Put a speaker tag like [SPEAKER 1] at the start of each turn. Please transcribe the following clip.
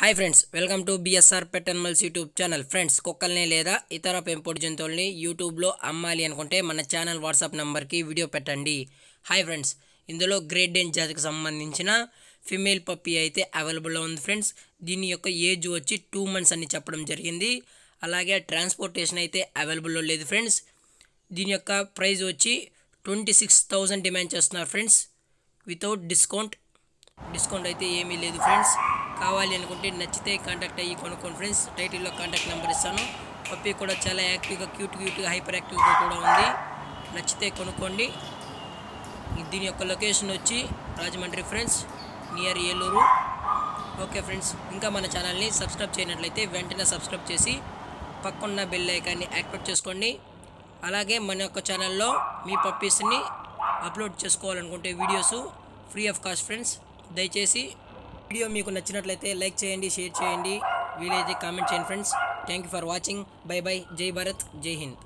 [SPEAKER 1] Hi friends, welcome to BSR pet animals YouTube channel. Friends, కుక్కల్ని లేదా ఇతర పెంపుడు జంతువుల్ని యూట్యూబ్లో అమ్మాలి అనుకుంటే మన ఛానల్ వాట్సాప్ నెంబర్కి వీడియో పెట్టండి. హాయ్ ఫ్రెండ్స్, ఇందులో గ్రేట్ డేన్ జాతికి సంబంధించిన ఫిమేల్ పప్పీ అయితే అవైలబుల్లో ఉంది ఫ్రెండ్స్. దీని యొక్క ఏజ్ వచ్చి 2 months అని చెప్పడం జరిగింది. అలాగే ట్రాన్స్పోర్టేషన్ అయితే అవైలబుల్లో లేదు ఫ్రెండ్స్. దీని యొక్క ప్రైస్ వచ్చి 26,000 డిమాండ్ చేస్తున్నారు ఫ్రెండ్స్. వితౌట్ డిస్కౌంట్ అయితే ఏమీ లేదు ఫ్రెండ్స్. కావాలి అనుకుంటే నచ్చితే కాంటాక్ట్ అయ్యి కొనుక్కోండి ఫ్రెండ్స్. టైటిల్లో కాంటాక్ట్ నెంబర్ ఇస్తాను. పప్పీ కూడా చాలా యాక్టివ్గా క్యూట్గా హైపర్ యాక్టివ్గా కూడా ఉంది. నచ్చితే కొనుక్కోండి. దీని యొక్క లొకేషన్ వచ్చి Rajahmundry friends, near Eluru. Okay friends, ఇంకా మన ఛానల్ని సబ్స్క్రైబ్ చేయనట్లయితే వెంటనే సబ్స్క్రైబ్ చేసి పక్కన్న బెల్ ఐకాన్ని యాక్టివేట్ చేసుకోండి. అలాగే మన యొక్క ఛానల్లో మీ పప్పీస్ని అప్లోడ్ చేసుకోవాలనుకుంటే videos free of cost friends. దయచేసి వీడియో మీకు నచ్చినట్లయితే లైక్ చేయండి, షేర్ చేయండి, వీలైతే కామెంట్ చేయండి friends. Thank you for watching. By by. జై భారత్, జై హింద్.